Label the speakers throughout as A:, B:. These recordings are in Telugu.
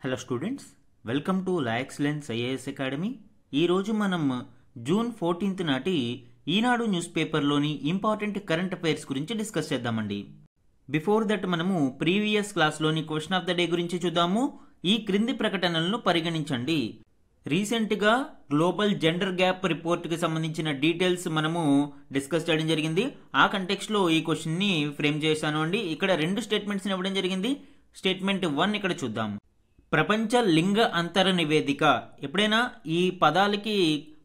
A: Hello students, welcome to La Excellence IAS academy. ఈరోజు మనం జూన్ 14 నాటి ఈనాడు న్యూస్ పేపర్లోని ఇంపార్టెంట్ కరెంట్ అఫైర్స్ గురించి డిస్కస్ చేద్దామండి. బిఫోర్ దట్ మనము ప్రీవియస్ క్లాస్లోని క్వశ్చన్ ఆఫ్ ద డే గురించి చూద్దాము. ఈ క్రింది ప్రకటనలను పరిగణించండి. రీసెంట్గా గ్లోబల్ జెండర్ గ్యాప్ రిపోర్ట్కి సంబంధించిన డీటెయిల్స్ మనము డిస్కస్ చేయడం జరిగింది. ఆ కంటెక్స్ట్లో ఈ క్వశ్చన్ని ఫ్రేమ్ చేశాను అండి. ఇక్కడ రెండు స్టేట్మెంట్స్ని ఇవ్వడం జరిగింది. స్టేట్మెంట్ 1 ఇక్కడ చూద్దాం. ప్రపంచ లింగ అంతర నివేదిక. ఎప్పుడైనా ఈ పదాలకి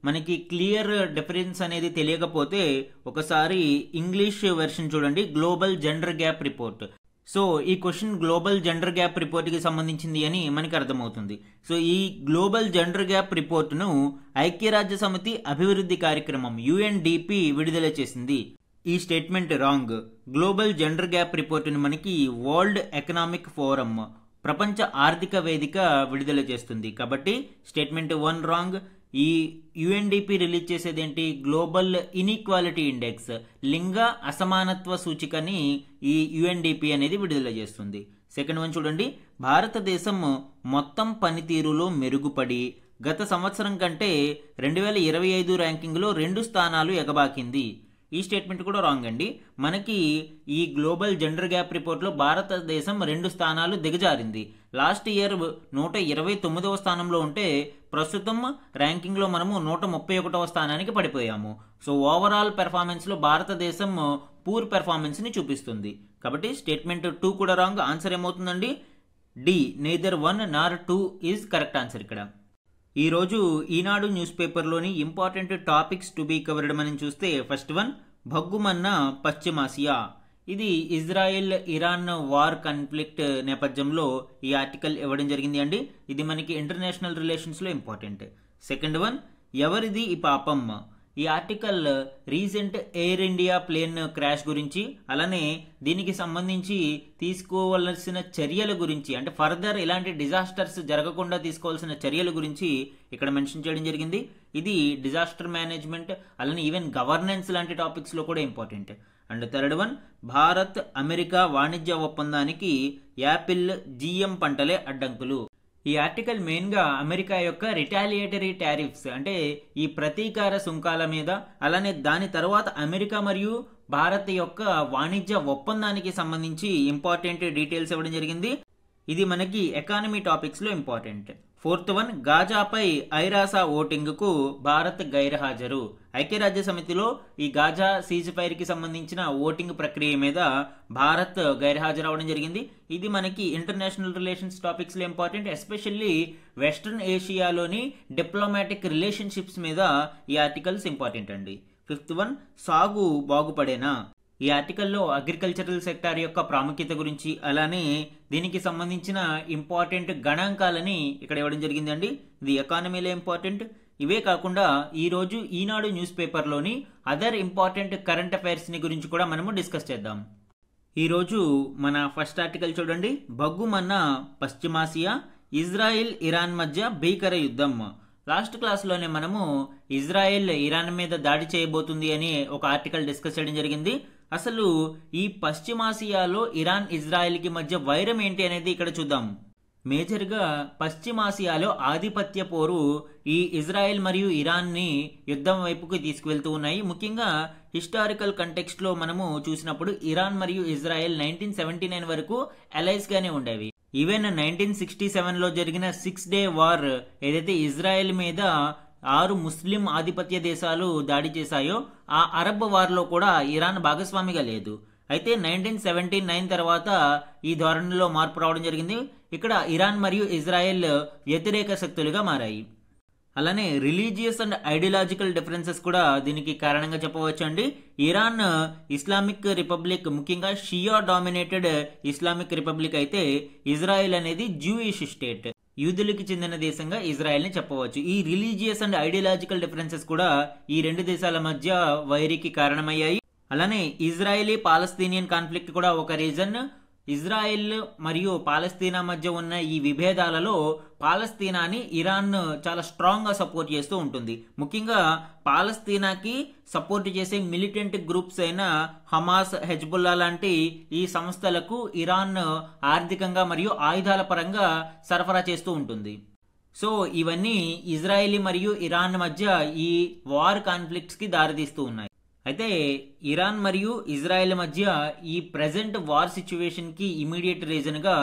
A: మనకి క్లియర్ డిఫరెన్స్ అనేది తెలియకపోతే ఒకసారి ఇంగ్లీష్ వెర్షన్ చూడండి, global gender gap report. So ఈ క్వశ్చన్ గ్లోబల్ జెండర్ గ్యాప్ రిపోర్ట్కి సంబంధించింది అని మనకి అర్థమవుతుంది. సో ఈ గ్లోబల్ జెండర్ గ్యాప్ రిపోర్ట్ను ఐక్యరాజ్య సమితి అభివృద్ధి కార్యక్రమం UNDP విడుదల చేసింది. ఈ statement wrong. Global gender gap రిపోర్ట్ను మనకి వరల్డ్ ఎకనామిక్ ఫోరం, ప్రపంచ ఆర్థిక వేదిక విడుదల చేస్తుంది. కాబట్టి స్టేట్మెంట్ 1 రాంగ్. ఈ UNDP రిలీజ్ చేసేది ఏంటి? గ్లోబల్ ఇన్ఈక్వాలిటీ ఇండెక్స్, లింగ అసమానత్వ సూచికని ఈ UNDP అనేది విడుదల చేస్తుంది. సెకండ్ వన్ చూడండి. భారతదేశం మొత్తం పనితీరులో మెరుగుపడి గత సంవత్సరం కంటే 2025 ర్యాంకింగ్లో 2 స్థానాలు ఎగబాకింది. ఈ స్టేట్మెంట్ కూడా రాంగ్ అండి. మనకి ఈ గ్లోబల్ జెండర్ గ్యాప్ రిపోర్ట్లో భారతదేశం 2 స్థానాలు దిగజారింది. లాస్ట్ ఇయర్ 129వ స్థానంలో ఉంటే ప్రస్తుతం ర్యాంకింగ్లో మనము 131వ స్థానానికి పడిపోయాము. సో ఓవరాల్ పెర్ఫార్మెన్స్లో భారతదేశం పూర్ పెర్ఫార్మెన్స్ని చూపిస్తుంది. కాబట్టి స్టేట్మెంట్ 2 కూడా రాంగ్. ఆన్సర్ ఏమవుతుందండి? D, neither 1 nor 2 is correct answer ఇక్కడ. ఈరోజు ఈనాడు న్యూస్ పేపర్లోని important topics to be covered మనం చూస్తే ఫస్ట్ వన్, భగ్గుమన్న పశ్చిమాసియా. ఇది ఇజ్రాయెల్ ఇరాన్ వార్ కాన్ఫ్లిక్ట్ నేపథ్యంలో ఈ ఆర్టికల్ ఇవ్వడం జరిగింది అండి. ఇది మనకి ఇంటర్నేషనల్ రిలేషన్స్లో ఇంపార్టెంట్. సెకండ్ వన్, ఎవరిది ఈ పాపం. ఈ article recent air India plane crash గురించి, అలానే దీనికి సంబంధించి తీసుకోవాల్సిన చర్యల గురించి, అంటే ఫర్దర్ ఇలాంటి డిజాస్టర్స్ జరగకుండా తీసుకోవాల్సిన చర్యల గురించి ఇక్కడ మెన్షన్ చేయడం జరిగింది. ఇది డిజాస్టర్ మేనేజ్మెంట్, అలానే ఈవెన్ గవర్నెన్స్ లాంటి టాపిక్స్లో కూడా important. And third one, Bharat America వాణిజ్య ఒప్పందానికి యాపిల్ GM పంటలే అడ్డంకులు. ఈ ఆర్టికల్ మెయిన్గా అమెరికా యొక్క రిటాలియేటరీ టారిఫ్స్, అంటే ఈ ప్రతీకార సుంకాల మీద, అలానే దాని తర్వాత అమెరికా మరియు భారత్ యొక్క వాణిజ్య ఒప్పందానికి సంబంధించి ఇంపార్టెంట్ డీటెయిల్స్ ఇవ్వడం జరిగింది. ఇది మనకి ఎకానమీ టాపిక్స్లో ఇంపార్టెంట్. ఫోర్త్ వన్, గాజాపై ఐరాసా ఓటింగ్కు భారత్ గైర్హాజరు. ఐక్యరాజ్య సమితిలో ఈ గాజా సీజ్ ఫైర్కి సంబంధించిన ఓటింగ్ ప్రక్రియ మీద భారత్ గైర్హాజరు అవడం జరిగింది. ఇది మనకి ఇంటర్నేషనల్ రిలేషన్స్ టాపిక్స్లో ఇంపార్టెంట్. ఎస్పెషల్లీ వెస్ట్రన్ ఏషియాలోని డిప్లొమాటిక్ రిలేషన్షిప్స్ మీద ఈ ఆర్టికల్స్ ఇంపార్టెంట్ అండి. ఫిఫ్త్ వన్, సాగు బాగుపడేనా. ఈ ఆర్టికల్లో అగ్రికల్చరల్ సెక్టార్ యొక్క ప్రాముఖ్యత గురించి, అలానే దీనికి సంబంధించిన ఇంపార్టెంట్ గణాంకాలని ఇక్కడ ఇవ్వడం జరిగిందండి. ఇది ఎకానమీలో ఇంపార్టెంట్. ఇవే కాకుండా ఈరోజు Eenadu news పేపర్లోని other important current అఫైర్స్ని గురించి కూడా మనము డిస్కస్ చేద్దాం. ఈరోజు మన ఫస్ట్ ఆర్టికల్ చూడండి. భగ్గుమన్న పశ్చిమాసియా, ఇజ్రాయెల్ ఇరాన్ మధ్య భీకర యుద్ధం. లాస్ట్ క్లాస్లోనే మనము ఇజ్రాయెల్ ఇరాన్ మీద దాడి చేయబోతుంది అని ఒక ఆర్టికల్ డిస్కస్ చేయడం జరిగింది. అసలు ఈ పశ్చిమాసియాలో ఇరాన్ ఇజ్రాయెల్కి మధ్య వైరం ఏంటి అనేది ఇక్కడ చూద్దాం. మేజర్గా పశ్చిమాసియాలో ఆధిపత్య పోరు ఈ ఇజ్రాయెల్ మరియు ఇరాన్ని యుద్ధం వైపుకి తీసుకువెళ్తూ ఉన్నాయి. ముఖ్యంగా హిస్టారికల్ కంటెక్స్ట్లో మనము చూసినప్పుడు ఇరాన్ మరియు ఇజ్రాయెల్ 1979 వరకు అలైస్గానే ఉండేవి. ఈవెన్ 1967లో జరిగిన 6 డే వార్ ఏదైతే ఇజ్రాయెల్ మీద 6 ముస్లిం ఆధిపత్య దేశాలు దాడి చేశాయో ఆ అరబ్ వార్లో కూడా ఇరాన్ భాగస్వామిగా లేదు. అయితే 1979 తర్వాత ఈ ధోరణిలో మార్పు రావడం జరిగింది. ఇక్కడ ఇరాన్ మరియు ఇజ్రాయెల్ వ్యతిరేక శక్తులుగా మారాయి. అలానే రిలీజియస్ అండ్ ఐడియాలజికల్ డిఫరెన్సెస్ కూడా దీనికి కారణంగా చెప్పవచ్చు అండి. ఇరాన్ ఇస్లామిక్ రిపబ్లిక్, ముఖ్యంగా షియా డామినేటెడ్ ఇస్లామిక్ రిపబ్లిక్ అయితే ఇజ్రాయెల్ అనేది జ్యూయిష్ స్టేట్, యూదులకి చెందిన దేశంగా ఇజ్రాయెల్ని చెప్పవచ్చు. ఈ రిలీజియస్ అండ్ ఐడియాలజికల్ డిఫరెన్సెస్ కూడా ఈ రెండు దేశాల మధ్య వైరికి కారణమయ్యాయి. అలానే ఇజ్రాయెలీ పాలస్తీనియన్ కాన్ఫ్లిక్ట్ కూడా ఒక రీజన్. ఇజ్రాయెల్ మరియు పాలస్తీనా మధ్య ఉన్న ఈ విభేదాలలో పాలస్తీనాని ఇరాన్ చాలా స్ట్రాంగ్ గా సపోర్ట్ చేస్తూ ఉంటుంది. ముఖ్యంగా పాలస్తీనాకి సపోర్ట్ చేసే మిలిటెంట్ గ్రూప్స్ అయిన హమాస్, హెజ్బుల్లా లాంటి ఈ సంస్థలకు ఇరాన్ ఆర్థికంగా మరియు ఆయుధాల పరంగా సరఫరా చేస్తూ ఉంటుంది. సో ఇవన్నీ ఇజ్రాయెలీ మరియు ఇరాన్ మధ్య ఈ వార్ కాన్ఫ్లిక్ట్స్ కి దారితీస్తూ ఉన్నాయి. అయితే ఇరాన్ మరియు ఇజ్రాయెల్ మధ్య ఈ ప్రెజెంట్ వార్ సిచ్యువేషన్ కి ఇమీడియట్ రీజన్ గా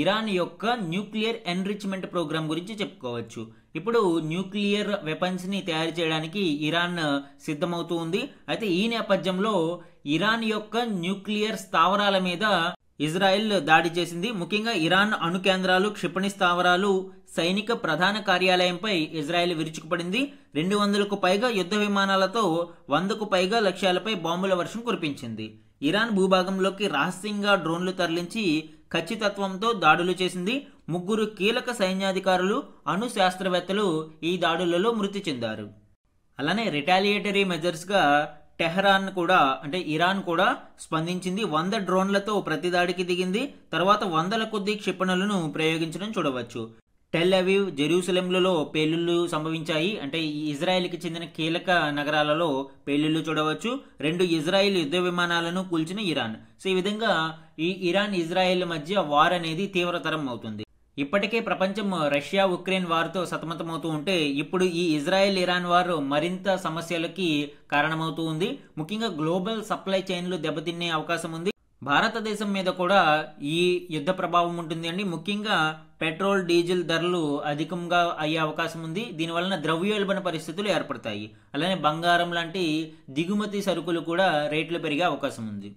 A: ఇరాన్ యొక్క న్యూక్లియర్ ఎన్రిచ్మెంట్ ప్రోగ్రామ్ గురించి చెప్పుకోవచ్చు. ఇప్పుడు న్యూక్లియర్ వెపన్స్ ని తయారు చేయడానికి ఇరాన్ సిద్ధమవుతూ ఉంది. అయితే ఈ నేపథ్యంలో ఇరాన్ యొక్క న్యూక్లియర్ స్థావరాల మీద ఇజ్రాయెల్ దాడి చేసింది. ముఖ్యంగా ఇరాన్ అణు కేంద్రాలు, క్షిపణి స్థావరాలు, సైనిక ప్రధాన కార్యాలయంపై ఇజ్రాయెల్ విరుచుకుపడింది. 200కు పైగా యుద్ధ విమానాలతో 100కు పైగా లక్ష్యాలపై బాంబుల వర్షం కురిపించింది. ఇరాన్ భూభాగంలోకి రహస్యంగా డ్రోన్లు తరలించి ఖచ్చితత్వంతో దాడులు చేసింది. 3 కీలక సైన్యాధికారులు, అణు శాస్త్రవేత్తలు ఈ దాడులలో మృతి చెందారు. అలానే రిటాలియేటరీ మెజర్స్ గా టెహ్రాన్ కూడా అంటే ఇరాన్ కూడా స్పందించింది. 100 డ్రోన్లతో ప్రతిదాడికి దిగింది. తర్వాత 100ల కొద్ది క్షిపణులను ప్రయోగించడం చూడవచ్చు. టెల్ అవీవ్, జెరూసలేంలలో పేలుళ్లు సంభవించాయి. అంటే ఇజ్రాయెల్కి చెందిన కీలక నగరాలలో పేలుళ్లు చూడవచ్చు. 2 ఇజ్రాయెల్ యుద్ధ విమానాలను కూల్చిన ఇరాన్. సో ఈ విధంగా ఈ ఇరాన్ ఇజ్రాయెల్ మధ్య వార్ అనేది తీవ్రతరం అవుతుంది. ఇప్పటికే ప్రపంచం రష్యా ఉక్రెయిన్ వార్తో సతమతమవుతూ ఉంటే ఇప్పుడు ఈ ఇజ్రాయెల్ ఇరాన్ వార్ మరింత సమస్యలకి కారణమవుతూ ఉంది. ముఖ్యంగా గ్లోబల్ సప్లై చైన్లు దెబ్బతినే అవకాశం ఉంది. భారతదేశం మీద కూడా ఈ యుద్ధ ప్రభావం ఉంటుంది అండి. ముఖ్యంగా పెట్రోల్, డీజిల్ ధరలు అధికంగా అయ్యే అవకాశం ఉంది. దీనివలన ద్రవ్యోల్బణ పరిస్థితులు ఏర్పడతాయి. అలానే బంగారం లాంటి దిగుమతి సరుకులు కూడా రేట్లు పెరిగే అవకాశం ఉంది.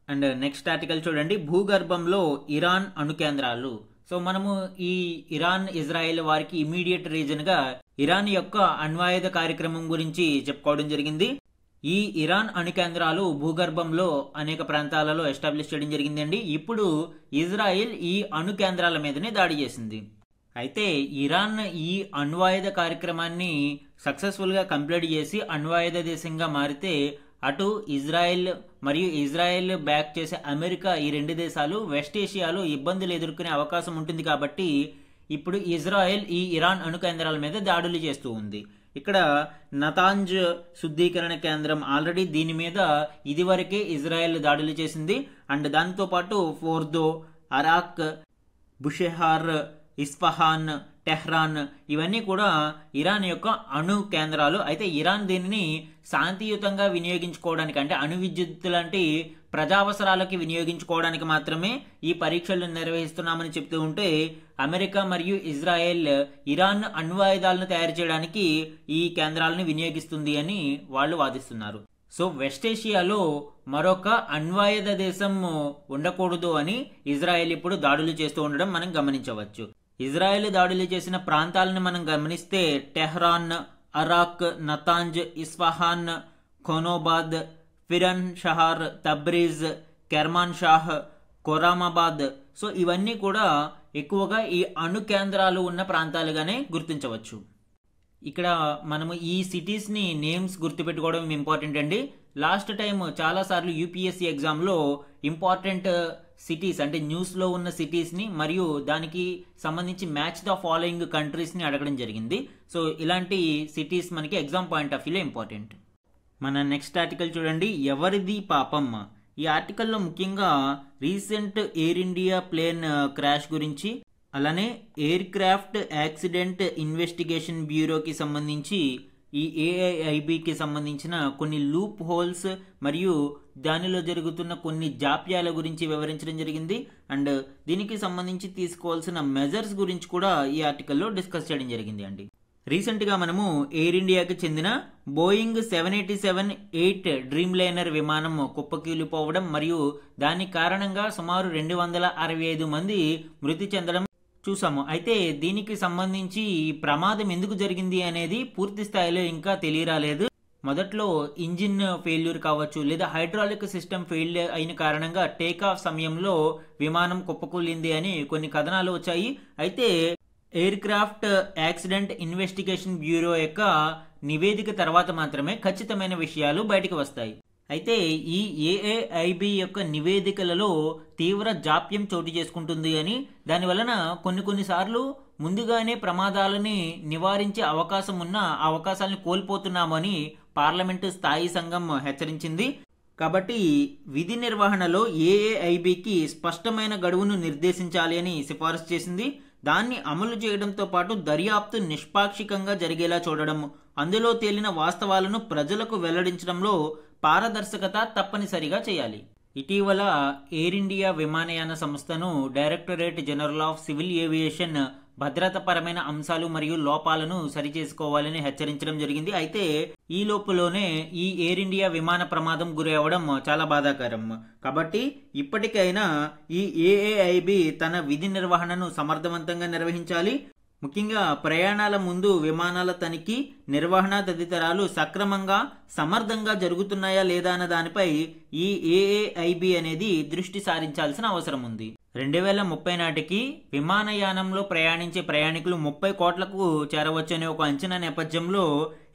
A: అండ్ నెక్స్ట్ ఆర్టికల్ చూడండి, భూగర్భంలో ఇరాన్ అణు కేంద్రాలు. సో మనము ఈ ఇరాన్ ఇజ్రాయెల్ వారికి ఇమీడియట్ రీజన్ గా ఇరాన్ యొక్క అణ్వాయుధ కార్యక్రమం గురించి చెప్పుకోవడం జరిగింది. ఈ ఇరాన్ అణు కేంద్రాలు భూగర్భంలో అనేక ప్రాంతాలలో ఎస్టాబ్లిష్ చేయడం జరిగిందండి. ఇప్పుడు ఇజ్రాయెల్ ఈ అణు కేంద్రాల మీదనే దాడి చేసింది. అయితే ఇరాన్ ఈ అణ్వాయుధ కార్యక్రమాన్ని సక్సెస్ఫుల్ గా కంప్లీట్ చేసి అణ్వాయుధ దేశంగా మారితే అటు ఇజ్రాయెల్ మరియు ఇజ్రాయెల్ బ్యాక్ చేసే అమెరికా, ఈ 2 దేశాలు వెస్ట్ ఏషియాలో ఇబ్బందులు ఎదుర్కొనే అవకాశం ఉంటుంది. కాబట్టి ఇప్పుడు ఇజ్రాయెల్ ఈ ఇరాన్ అణు కేంద్రాల మీద దాడులు చేస్తూ ఉంది. ఇక్కడ నతాంజ్ శుద్ధీకరణ కేంద్రం ఆల్రెడీ దీని మీద ఇదివరకే ఇజ్రాయెల్ దాడులు చేసింది. అండ్ దాంతో పాటు ఫోర్దో, అరాక్, బుషెహార్, ఇస్ఫహాన్, టెహ్రాన్ ఇవన్నీ కూడా ఇరాన్ యొక్క అణు కేంద్రాలు. అయితే ఇరాన్ దీనిని శాంతియుతంగా వినియోగించుకోవడానికి అంటే అణు విద్యుత్ లాంటి ప్రజావసరాలకి వినియోగించుకోవడానికి మాత్రమే ఈ పరీక్షలు నిర్వహిస్తున్నామని చెప్తూ ఉంటే అమెరికా మరియు ఇజ్రాయెల్ ఇరాన్ అణ్వాయుధాలను తయారు చేయడానికి ఈ కేంద్రాలను వినియోగిస్తుంది అని వాళ్ళు వాదిస్తున్నారు. సో వెస్ట్ ఏషియాలో మరొక అణ్వాయుధ దేశం ఉండకూడదు అని ఇజ్రాయెల్ ఇప్పుడు దాడులు చేస్తూ ఉండడం మనం గమనించవచ్చు. ఇజ్రాయెల్ దాడులు చేసిన ప్రాంతాలను మనం గమనిస్తే Tehran, Arak, Natanz, Isfahan, Khonobad, Firan Shahr, Tabriz, Kermanshah, Khorramabad. So ఇవన్నీ కూడా ఎక్కువగా ఈ అణు కేంద్రాలు ఉన్న ప్రాంతాలుగానే గుర్తించవచ్చు. ఇక్కడ మనము ఈ సిటీస్ ని నేమ్స్ గుర్తుపెట్టుకోవడం ఇంపార్టెంట్ అండి. లాస్ట్ టైం చాలా సార్లు యూపీఎస్సీ ఎగ్జామ్ లో ఇంపార్టెంట్ సిటీస్ అంటే న్యూస్ లో ఉన్న సిటీస్ ని మరియు దానికి సంబంధించి మ్యాచ్ ద ఫాలోయింగ్ కంట్రీస్ ని అడగడం జరిగింది. సో ఇలాంటి సిటీస్ మనకి ఎగ్జామ్ పాయింట్ ఆఫ్ వ్యూలో ఇంపార్టెంట్. మన నెక్స్ట్ ఆర్టికల్ చూడండి, ఎవరిది పాపం. ఈ ఆర్టికల్లో ముఖ్యంగా recent air India plane crash గురించి, అలానే ఎయిర్ క్రాఫ్ట్ యాక్సిడెంట్ ఇన్వెస్టిగేషన్ బ్యూరోకి సంబంధించి ఈ ఏఐఐబికి సంబంధించిన కొన్ని లూప్ హోల్స్ మరియు దానిలో జరుగుతున్న కొన్ని జాప్యాల గురించి వివరించడం జరిగింది. అండ్ దీనికి సంబంధించి తీసుకోవాల్సిన మెజర్స్ గురించి కూడా ఈ ఆర్టికల్లో డిస్కస్ చేయడం జరిగింది అండి. రీసెంట్ గా మనము ఎయిర్ ఇండియాకి చెందిన బోయింగ్ 787-8 డ్రీమ్ లైనర్ విమానం కుప్పకూలిపోవడం మరియు దాని కారణంగా సుమారు 265 మంది మృతి చెందడం చూసాము. అయితే దీనికి సంబంధించి ఈ ప్రమాదం ఎందుకు జరిగింది అనేది పూర్తి స్థాయిలో ఇంకా తెలియరాలేదు. మొదట్లో ఇంజిన్ ఫెయిల్యూర్ కావచ్చు లేదా హైడ్రాలిక్ సిస్టమ్ ఫెయిల్ అయిన కారణంగా టేక్ ఆఫ్ సమయంలో విమానం కుప్పకూలింది అని కొన్ని కథనాలు వచ్చాయి. అయితే air craft accident investigation bureau యొక్క నివేదిక తర్వాత మాత్రమే ఖచ్చితమైన విషయాలు బయటకు వస్తాయి. అయితే ఈ ఏఏఐబి యొక్క నివేదికలలో తీవ్ర జాప్యం చోటు చేసుకుంటుంది అని, దాని వలన కొన్నిసార్లు ముందుగానే ప్రమాదాలని నివారించే అవకాశం ఉన్న ఆ అవకాశాలను కోల్పోతున్నామని పార్లమెంటు స్థాయి సంఘం హెచ్చరించింది. కాబట్టి విధి నిర్వహణలో ఏఏఐబికి స్పష్టమైన గడువును నిర్దేశించాలి అని సిఫారసు చేసింది. దాన్ని అమలు చేయడంతో పాటు దర్యాప్తు నిష్పాక్షికంగా జరిగేలా చూడడం, అందులో తేలిన వాస్తవాలను ప్రజలకు వెల్లడించడంలో పారదర్శకత తప్పనిసరిగా చేయాలి. ఇటీవల ఎయిర్ ఇండియా విమానయాన సంస్థను Directorate General of Civil Aviation భద్రతాపరమైన అంశాలు మరియు లోపాలను సరిచేసుకోవాలని హెచ్చరించడం జరిగింది. అయితే ఈ లోపులోనే ఈ ఎయిర్ ఇండియా విమాన ప్రమాదం గురి అవ్వడం చాలా బాధాకరం. కాబట్టి ఇప్పటికైనా ఈ ఏఏఐబి తన విధి నిర్వహణను సమర్థవంతంగా నిర్వహించాలి. ముఖ్యంగా ప్రయాణాల ముందు విమానాల తనిఖీ, నిర్వహణ తదితరాలు సక్రమంగా సమర్థంగా జరుగుతున్నాయా లేదా అన్న దానిపై ఈ ఏఏఐబి అనేది దృష్టి సారించాల్సిన అవసరం ఉంది. 2030 నాటికి విమానయానంలో ప్రయాణించే ప్రయాణికులు 30 కోట్లకు చేరవచ్చనే ఒక అంచనా నేపథ్యంలో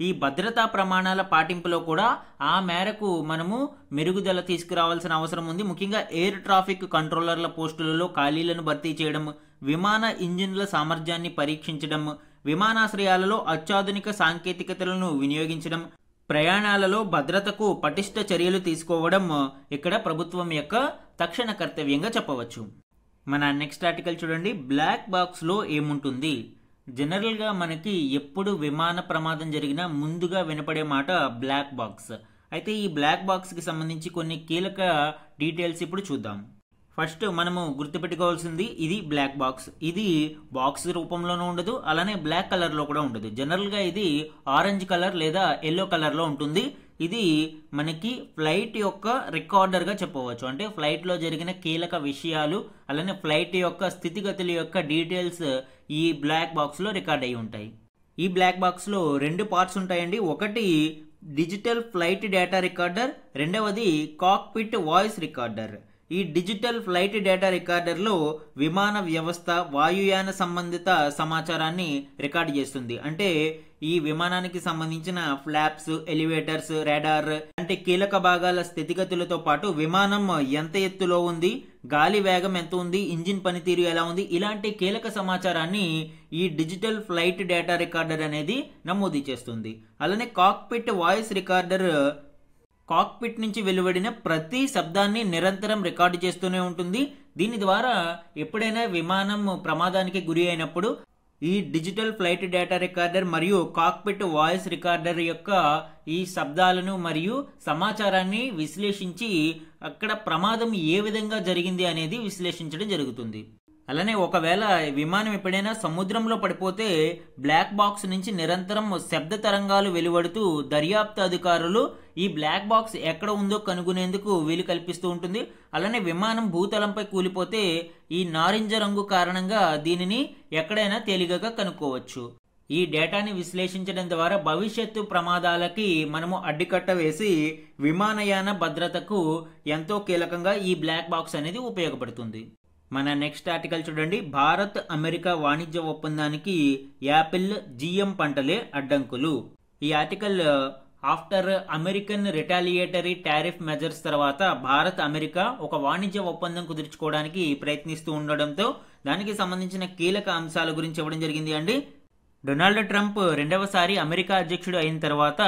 A: ఈ భద్రతా ప్రమాణాల పాటింపులో కూడా ఆ మేరకు మనము మెరుగుదల తీసుకురావాల్సిన అవసరం ఉంది. ముఖ్యంగా ఎయిర్ ట్రాఫిక్ కంట్రోలర్ల పోస్టులలో ఖాళీలను భర్తీ చేయడం, విమాన ఇంజిన్ల సామర్థ్యాన్ని పరీక్షించడం, విమానాశ్రయాలలో అత్యాధునిక సాంకేతికతలను వినియోగించడం, ప్రయాణాలలో భద్రతకు పటిష్ట చర్యలు తీసుకోవడం ఇక్కడ ప్రభుత్వం యొక్క తక్షణ కర్తవ్యంగా చెప్పవచ్చు. మన నెక్స్ట్ ఆర్టికల్ చూడండి. బ్లాక్ బాక్స్ లో ఏముంటుంది? జనరల్ గా మనకి ఎప్పుడు విమాన ప్రమాదం జరిగినా ముందుగా వినపడే మాట బ్లాక్ బాక్స్. అయితే ఈ బ్లాక్ బాక్స్ కి సంబంధించి కొన్ని కీలక డీటెయిల్స్ ఇప్పుడు చూద్దాం. ఫస్ట్ మనము గుర్తుపెట్టుకోవాల్సింది, ఇది బ్లాక్ బాక్స్. ఇది బాక్స్ రూపంలోనూ ఉండదు, అలానే బ్లాక్ కలర్ లో కూడా ఉండదు. జనరల్ గా ఇది ఆరెంజ్ కలర్ లేదా ఎల్లో కలర్ లో ఉంటుంది. ఇది మనకి ఫ్లైట్ యొక్క రికార్డర్ గా చెప్పవచ్చు. అంటే ఫ్లైట్ లో జరిగిన కీలక విషయాలు, అలానే ఫ్లైట్ యొక్క స్థితిగతుల యొక్క డీటెయిల్స్ ఈ బ్లాక్ బాక్స్ లో రికార్డ్ అయి ఉంటాయి. ఈ బ్లాక్ బాక్స్ లో 2 పార్ట్స్ ఉంటాయండి. ఒకటి డిజిటల్ ఫ్లైట్ డేటా రికార్డర్, రెండవది కాక్పిట్ వాయిస్ రికార్డర్. ఈ డిజిటల్ ఫ్లైట్ డేటా రికార్డర్ లో విమాన వ్యవస్థ, వాయుయాన సంబంధిత సమాచారాన్ని రికార్డు చేస్తుంది. అంటే ఈ విమానానికి సంబంధించిన ఫ్లాప్స్, ఎలివేటర్స్, రాడార్ అంటే కీలక భాగాల స్థితిగతులతో పాటు విమానం ఎంత ఎత్తులో ఉంది, గాలి వేగం ఎంత ఉంది, ఇంజిన్ పనితీరు ఎలా ఉంది, ఇలాంటి కీలక సమాచారాన్ని ఈ డిజిటల్ ఫ్లైట్ డేటా రికార్డర్ అనేది నమోదు చేస్తుంది. అలానే కాక్పిట్ వాయిస్ రికార్డర్ కాక్పిట్ నుంచి వెలువడిన ప్రతి శబ్దాన్ని నిరంతరం రికార్డు చేస్తూనే ఉంటుంది. దీని ద్వారా ఎప్పుడైనా విమానం ప్రమాదానికి గురి అయినప్పుడు ఈ డిజిటల్ ఫ్లైట్ డేటా రికార్డర్ మరియు కాక్పిట్ వాయిస్ రికార్డర్ యొక్క ఈ శబ్దాలను మరియు సమాచారాన్ని విశ్లేషించి అక్కడ ప్రమాదం ఏ విధంగా జరిగింది అనేది విశ్లేషించడం జరుగుతుంది. అలానే ఒకవేళ విమానం ఎప్పుడైనా సముద్రంలో పడిపోతే బ్లాక్ బాక్స్ నుంచి నిరంతరం శబ్ద తరంగాలు వెలువడుతూ దర్యాప్తు అధికారులు ఈ బ్లాక్ బాక్స్ ఎక్కడ ఉందో కనుగొనేందుకు వీలు కల్పిస్తూ ఉంటుంది. అలానే విమానం భూతలంపై కూలిపోతే ఈ నారింజ రంగు కారణంగా దీనిని ఎక్కడైనా తేలికగా కనుక్కోవచ్చు. ఈ డేటాని విశ్లేషించడం ద్వారా భవిష్యత్తు ప్రమాదాలకి మనము అడ్డుకట్ట వేసి విమానయాన భద్రతకు ఎంతో కీలకంగా ఈ బ్లాక్ బాక్స్ అనేది ఉపయోగపడుతుంది. మన నెక్స్ట్ ఆర్టికల్ చూడండి. భారత్ అమెరికా వాణిజ్య ఒప్పందానికి యాపిల్, జిఎం పంటలే అడ్డంకులు. ఈ article after American retaliatory tariff measures తర్వాత భారత్ అమెరికా ఒక వాణిజ్య ఒప్పందం కుదుర్చుకోవడానికి ప్రయత్నిస్తూ ఉండడంతో దానికి సంబంధించిన కీలక అంశాల గురించి ఇవ్వడం జరిగింది అండి. డొనాల్డ్ ట్రంప్ రెండవసారి అమెరికా అధ్యక్షుడు అయిన తర్వాత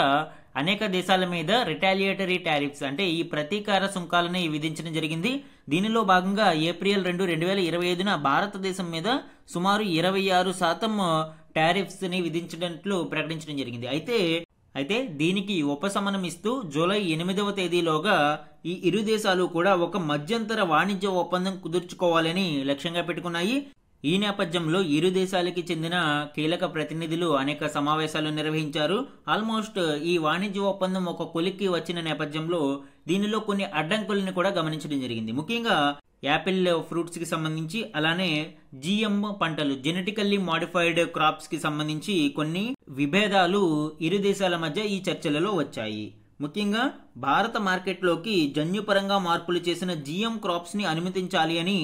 A: అనేక దేశాల మీద రిటాలియేటరీ టారిఫ్స్ అంటే ఈ ప్రతీకార సుంకాలని విధించడం జరిగింది. దీనిలో భాగంగా ఏప్రిల్ 2, 2025 భారతదేశం మీద సుమారు 26% టారిఫ్స్ ని విధించినట్లు ప్రకటించడం జరిగింది. అయితే దీనికి ఉపశమనం ఇస్తూ జూలై 8వ తేదీలోగా ఈ ఇరు దేశాలు కూడా ఒక మధ్యంతర వాణిజ్య ఒప్పందం కుదుర్చుకోవాలని లక్ష్యంగా పెట్టుకున్నాయి. ఈ నేపథ్యంలో ఇరు దేశాలకి చెందిన కీలక ప్రతినిధులు అనేక సమావేశాలు నిర్వహించారు. ఆల్మోస్ట్ ఈ వాణిజ్య ఒప్పందం ఒక కొలిక్కి వచ్చిన నేపథ్యంలో దీనిలో కొన్ని అడ్డంకులను కూడా గమనించడం జరిగింది. ముఖ్యంగా యాపిల్ ఫ్రూట్స్ కి సంబంధించి, అలానే జిఎం పంటలు జెనెటికల్లీ మాడిఫైడ్ క్రాప్స్ కి సంబంధించి కొన్ని విభేదాలు ఇరు దేశాల మధ్య ఈ చర్చలలో వచ్చాయి. ముఖ్యంగా భారత మార్కెట్లోకి జన్యుపరంగా మార్పులు చేసిన జిఎం క్రాప్స్ ని అనుమతించాలి అని,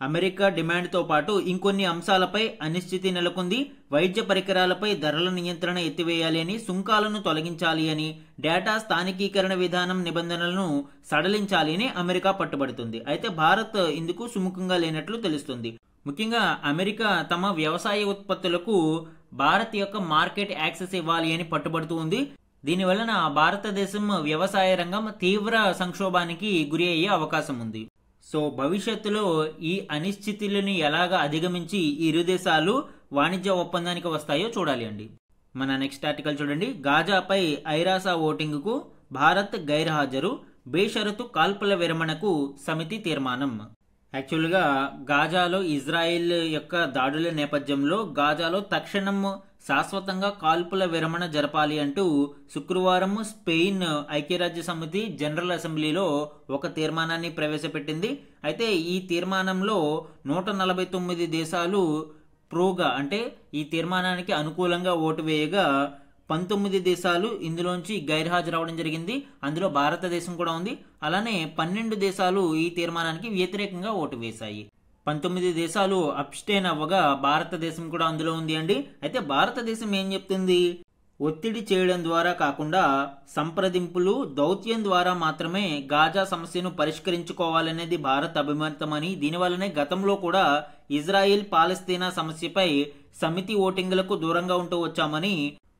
A: అమెరికా డిమాండ్తో పాటు ఇంకొన్ని అంశాలపై అనిశ్చితి నెలకొంది. వైద్య పరికరాలపై ధరల నియంత్రణ ఎత్తివేయాలి అని, సుంకాలను తొలగించాలి అని, డేటా స్థానికీకరణ విధానం నిబంధనలను సడలించాలి అని అమెరికా పట్టుబడుతుంది. అయితే భారత్ ఇందుకు సుముఖంగా లేనట్లు తెలుస్తుంది. ముఖ్యంగా అమెరికా తమ వ్యవసాయ ఉత్పత్తులకు భారత్ యొక్క మార్కెట్ యాక్సెస్ ఇవ్వాలి అని పట్టుబడుతూ ఉంది. దీనివలన భారతదేశం వ్యవసాయ రంగం తీవ్ర సంక్షోభానికి గురి అయ్యే అవకాశం ఉంది. సో భవిష్యత్తులో ఈ అనిశ్చితులను ఎలాగా అధిగమించి ఈ ఇరు దేశాలు వాణిజ్య ఒప్పందానికి వస్తాయో చూడాలి అండి. మన నెక్స్ట్ ఆర్టికల్ చూడండి. గాజాపై ఐరాస ఓటింగ్కు భారత్ గైర్హాజరు, బేషరతు కాల్పుల విరమణకు సమితి తీర్మానం. యాక్చువల్గా గాజాలో ఇజ్రాయిల్ యొక్క దాడుల నేపథ్యంలో గాజాలో తక్షణం శాశ్వతంగా కాల్పుల విరమణ జరపాలి అంటూ శుక్రవారం స్పెయిన్ ఐక్యరాజ్య సమితి జనరల్ అసెంబ్లీలో ఒక తీర్మానాన్ని ప్రవేశపెట్టింది. అయితే ఈ తీర్మానంలో 149 దేశాలు ప్రోగా అంటే ఈ తీర్మానానికి అనుకూలంగా ఓటు వేయగా 19 దేశాలు ఇందులోంచి గైర్హాజరవడం జరిగింది. అందులో భారతదేశం కూడా ఉంది. అలానే 12 దేశాలు ఈ తీర్మానానికి వ్యతిరేకంగా ఓటు వేశాయి. 19 దేశాలు అబ్స్టైన్ అవ్వగా భారతదేశం కూడా అందులో ఉంది అండి. అయితే భారతదేశం ఏం చెప్తుంది? ఒత్తిడి చేయడం ద్వారా కాకుండా సంప్రదింపులు, దౌత్యం ద్వారా మాత్రమే గాజా సమస్యను పరిష్కరించుకోవాలనేది భారత్ అభిమతమని, దీనివల్లనే గతంలో కూడా ఇజ్రాయిల్ పాలస్తీనా సమస్యపై సమితి ఓటింగ్లకు దూరంగా ఉంటూ వచ్చామని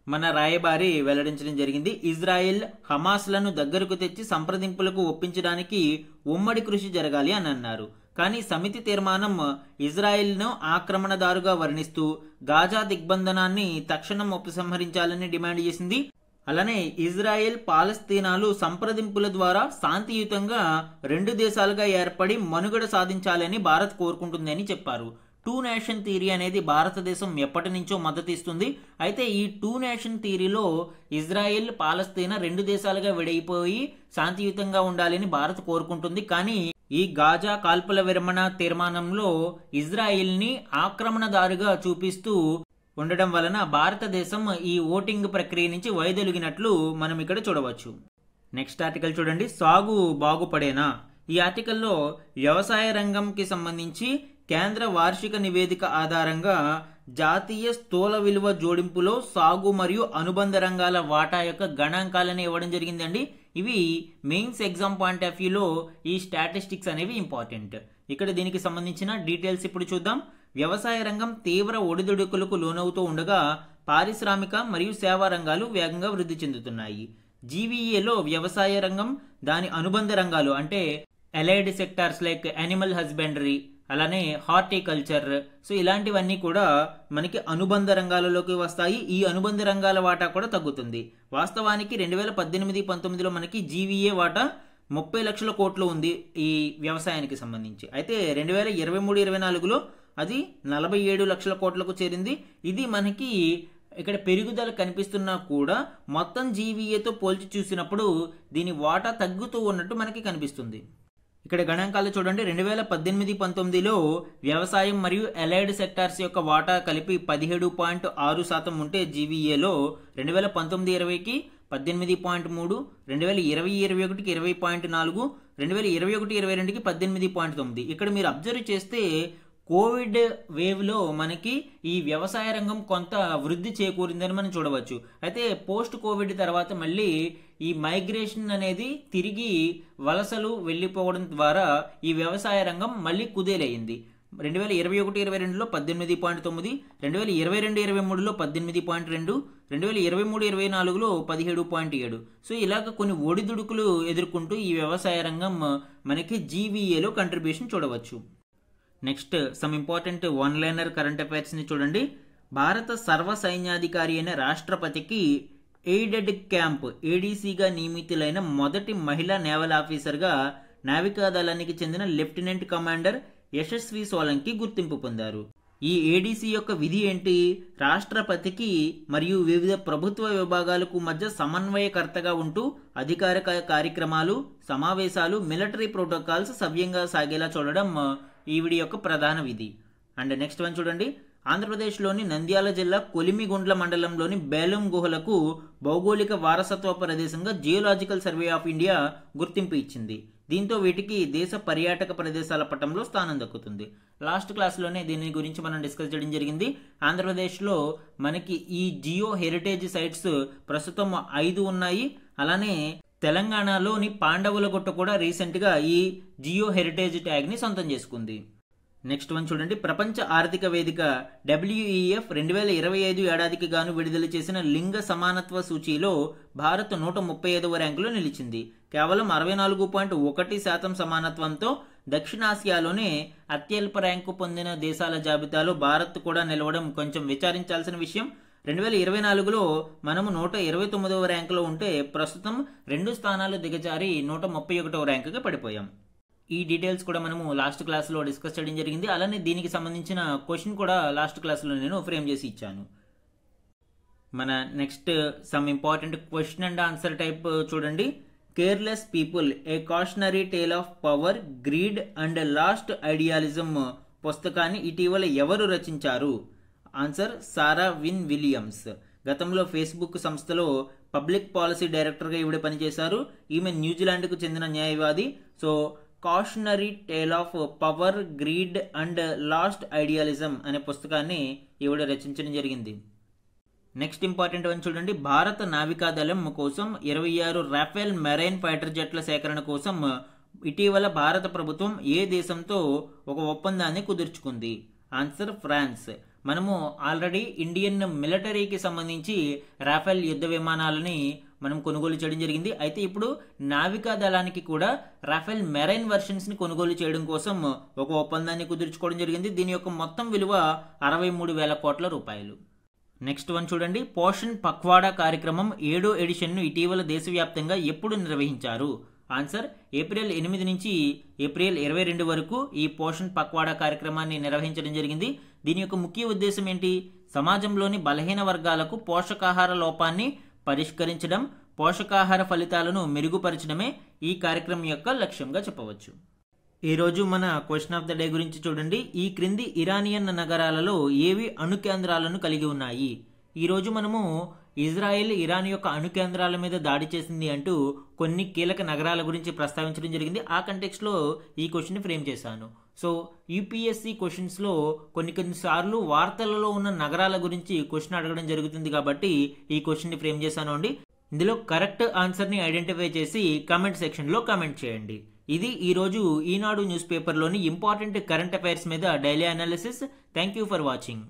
A: మన రాయబారి వెల్లడించడం జరిగింది. ఇజ్రాయెల్ హమాస్లను దగ్గరకు తెచ్చి సంప్రదింపులకు ఒప్పించడానికి ఉమ్మడి కృషి జరగాలి అని అన్నారు. కానీ సమితి తీర్మానం ఇజ్రాయెల్ను ఆక్రమణదారుగా వర్ణిస్తూ గాజా దిగ్బంధనాన్ని తక్షణం ఉపసంహరించాలని డిమాండ్ చేసింది. అలానే ఇజ్రాయెల్ పాలస్తీనాలు సంప్రదింపుల ద్వారా శాంతియుతంగా 2 దేశాలుగా ఏర్పడి మనుగడ సాధించాలని భారత్ కోరుకుంటుందని చెప్పారు. 2 నేషన్ థియరీ అనేది భారతదేశం ఎప్పటి నుంచో మద్దతు ఇస్తుంది. అయితే ఈ 2 నేషన్ థియరీలో ఇజ్రాయెల్, పాలస్తీనా 2 దేశాలుగా విడిపోయి శాంతియుతంగా ఉండాలని భారత్ కోరుకుంటుంది. కానీ ఈ గాజా కాల్పుల విరమణ తీర్మానంలో ఇజ్రాయెల్ని ఆక్రమణదారుగా చూపిస్తూ ఉండడం వలన భారతదేశం ఈ ఓటింగ్ ప్రక్రియ నుంచి వైదొలిగినట్లు మనం ఇక్కడ చూడవచ్చు. నెక్స్ట్ ఆర్టికల్ చూడండి. సాగు బాగుపడేనా? ఈ ఆర్టికల్లో వ్యవసాయ రంగంకి సంబంధించి కేంద్ర వార్షిక నివేదిక ఆధారంగా జాతీయ స్థూల విలువ జోడింపులో సాగు మరియు అనుబంధ రంగాల వాటా యొక్క గణాంకాలను ఇవ్వడం జరిగిందండి. ఇవి మెయిన్స్ ఎగ్జామ్ పాయింట్ ఆఫ్ వ్యూలో ఈ స్టాటిస్టిక్స్ అనేవి ఇంపార్టెంట్. ఇక్కడ దీనికి సంబంధించిన డీటెయిల్స్ ఇప్పుడు చూద్దాం. వ్యవసాయ రంగం తీవ్ర ఒడిదుడుకులకు లోనవుతూ ఉండగా పారిశ్రామిక మరియు సేవా రంగాలు వేగంగా వృద్ధి చెందుతున్నాయి. జీవీఏలో వ్యవసాయ రంగం, దాని అనుబంధ రంగాలు అంటే allied sectors like animal husbandry, అలానే హార్టికల్చర్, సో ఇలాంటివన్నీ కూడా మనకి అనుబంధ రంగాలలోకి వస్తాయి. ఈ అనుబంధ రంగాల వాటా కూడా తగ్గుతుంది. వాస్తవానికి 2018-19లో మనకి జీవీఏ వాటా 30 లక్షల కోట్లు ఉంది ఈ వ్యవసాయానికి సంబంధించి. అయితే 2023-24లో అది 47 లక్షల కోట్లకు చేరింది. ఇది మనకి ఇక్కడ పెరుగుదల కనిపిస్తున్నా కూడా మొత్తం జీవీఏతో పోల్చి చూసినప్పుడు దీని వాటా తగ్గుతూ ఉన్నట్టు మనకి కనిపిస్తుంది. ఇక్కడ గణాంకాలు చూడండి. 2018-19లో వ్యవసాయం మరియు అలైడ్ సెక్టార్స్ యొక్క వాటా కలిపి 17.6% ఉంటే జీవీఏలో 2019-20కి 18.3, 2020-21కి 20.4, 2021-22కి 18.9. ఇక్కడ మీరు అబ్జర్వ్ చేస్తే కోవిడ్ వేవ్లో మనకి ఈ వ్యవసాయ రంగం కొంత వృద్ధి చేకూరిందని మనం చూడవచ్చు. అయితే పోస్ట్ కోవిడ్ తర్వాత మళ్ళీ ఈ మైగ్రేషన్ అనేది తిరిగి వలసలు వెళ్ళిపోవడం ద్వారా ఈ వ్యవసాయ రంగం మళ్ళీ కుదేలయ్యింది. 2021-22లో 18.9, 2022-23లో 18.2, 2023-24లో 17.7. సో ఇలాగ కొన్ని ఒడిదుడుకులు ఎదుర్కొంటూ ఈ వ్యవసాయ రంగం మనకి జీవీఏలో కంట్రిబ్యూషన్ చూడవచ్చు. Next some important one liner current అఫైర్స్ని చూడండి. భారత సర్వ సైన్యాధికారి అయిన రాష్ట్రపతికి ఎయిడెడ్ క్యాంప్ ఏడీసీగా నియమితులైన మొదటి మహిళా నేవల్ ఆఫీసర్గా నావికాదళానికి చెందిన లెఫ్టినెంట్ కమాండర్ యశస్వి సోలంకి గుర్తింపు పొందారు. ఈ ఏడీసీ యొక్క విధి ఏంటి? రాష్ట్రపతికి మరియు వివిధ ప్రభుత్వ విభాగాలకు మధ్య సమన్వయకర్తగా ఉంటూ అధికారిక కార్యక్రమాలు, సమావేశాలు, మిలిటరీ ప్రోటోకాల్స్ సవ్యంగా సాగేలా చూడడం ఈవిడి యొక్క ప్రధాన విధి. అండ్ నెక్స్ట్ వన్ చూడండి. ఆంధ్రప్రదేశ్లోని నంద్యాల జిల్లా కొలిమిగుండ్ల మండలంలోని బేలం గుహలకు భౌగోళిక వారసత్వ ప్రదేశంగా జియోలాజికల్ సర్వే ఆఫ్ ఇండియా గుర్తింపు ఇచ్చింది. దీంతో వీటికి దేశ పర్యాటక ప్రదేశాల పట్టంలో స్థానం దక్కుతుంది. లాస్ట్ క్లాస్లోనే దీని గురించి మనం డిస్కస్ చేయడం జరిగింది. ఆంధ్రప్రదేశ్లో మనకి ఈ జియో హెరిటేజ్ సైట్స్ ప్రస్తుతం 5 ఉన్నాయి. అలానే తెలంగాణలోని పాండవులగుట్ట కూడా రీసెంట్గా ఈ జియో హెరిటేజ్ ట్యాగ్ని సొంతం చేసుకుంది. నెక్స్ట్ వన్ చూడండి. ప్రపంచ ఆర్థిక వేదిక WEF 2025 ఏడాదికి గాను విడుదల చేసిన లింగ సమానత్వ సూచీలో భారత్ 135వ ర్యాంకులో నిలిచింది. కేవలం 64.1% సమానత్వంతో దక్షిణాసియాలోనే అత్యల్ప ర్యాంకు పొందిన దేశాల జాబితాలో భారత్ కూడా నిలవడం కొంచెం విచారించాల్సిన విషయం. 2024లో మనము 129వ ర్యాంకులో ఉంటే ప్రస్తుతం 2 స్థానాలు దిగజారి 131వ ర్యాంకుగా పడిపోయాం. ఈ డీటెయిల్స్ కూడా మనము లాస్ట్ క్లాస్లో డిస్కస్ చేయడం జరిగింది. అలానే దీనికి సంబంధించిన క్వశ్చన్ కూడా లాస్ట్ క్లాస్లో నేను ఫ్రేమ్ చేసి ఇచ్చాను. మన next some important question and answer type చూడండి. Careless people a cautionary tale of power, greed and lost idealism పుస్తకాన్ని ఇటీవల ఎవరు రచించారు? Answer Sarah Wynn Williams. గతంలో ఫేస్బుక్ సంస్థలో పబ్లిక్ పాలసీ డైరెక్టర్గా ఈవిడ పనిచేశారు. ఈమె న్యూజిలాండ్కు చెందిన న్యాయవాది. So cautionary tale of power, greed and lost idealism అనే పుస్తకాన్ని ఈవిడ రచించడం జరిగింది. నెక్స్ట్ ఇంపార్టెంట్ వన్ చూడండి. భారత నావికాదళం కోసం 26 రాఫెల్ మెరైన్ ఫైటర్ జెట్ల సేకరణ కోసం ఇటీవల భారత ప్రభుత్వం ఏ దేశంతో ఒక ఒప్పందాన్ని కుదుర్చుకుంది? Answer France. మనము ఆల్రెడీ ఇండియన్ మిలిటరీకి సంబంధించి రాఫెల్ యుద్ధ విమానాలని మనం కొనుగోలు చేయడం జరిగింది. అయితే ఇప్పుడు నావికా దళానికి కూడా రాఫెల్ మెరైన్ వర్షన్స్ని కొనుగోలు చేయడం కోసం ఒక ఒప్పందాన్ని కుదుర్చుకోవడం జరిగింది. దీని యొక్క మొత్తం విలువ 63,000 కోట్ల రూపాయలు. నెక్స్ట్ వన్ చూడండి. పోషణ్ పక్వాడా కార్యక్రమం 7వ ఎడిషన్ను ఇటీవల దేశవ్యాప్తంగా ఎప్పుడు నిర్వహించారు? ఆన్సర్ ఏప్రిల్ 8 నుంచి ఏప్రిల్ 22 వరకు ఈ పోషణ్ పక్వాడా కార్యక్రమాన్ని నిర్వహించడం జరిగింది. దీని యొక్క ముఖ్య ఉద్దేశం ఏంటి? సమాజంలోని బలహీన వర్గాలకు పోషకాహార లోపాన్ని పరిష్కరించడం, పోషకాహార ఫలితాలను మెరుగుపరచడమే ఈ కార్యక్రమం యొక్క లక్ష్యంగా చెప్పవచ్చు. ఈరోజు మన క్వశ్చన్ ఆఫ్ ద డే గురించి చూడండి. ఈ క్రింది ఇరానియన్ నగరాలలో ఏవి అణు కేంద్రాలను కలిగి ఉన్నాయి? ఈరోజు మనము ఇజ్రాయెల్ ఇరాన్ యొక్క అణు కేంద్రాల మీద దాడి చేసింది అంటూ కొన్ని కీలక నగరాల గురించి ప్రస్తావించడం జరిగింది. ఆ కంటెక్స్ట్లో ఈ క్వశ్చన్ ఫ్రేమ్ చేశాను. సో యూపీఎస్సీ క్వశ్చన్స్లో కొన్నిసార్లు వార్తలలో ఉన్న నగరాల గురించి క్వశ్చన్ అడగడం జరుగుతుంది కాబట్టి ఈ క్వశ్చన్ని ఫ్రేమ్ చేశాను అండి. ఇందులో కరెక్ట్ ఆన్సర్ని ఐడెంటిఫై చేసి కామెంట్ సెక్షన్లో కామెంట్ చేయండి. ఇది ఈరోజు ఈనాడు న్యూస్ పేపర్లోని ఇంపార్టెంట్ కరెంట్ అఫైర్స్ మీద daily analysis. Thank you for watching.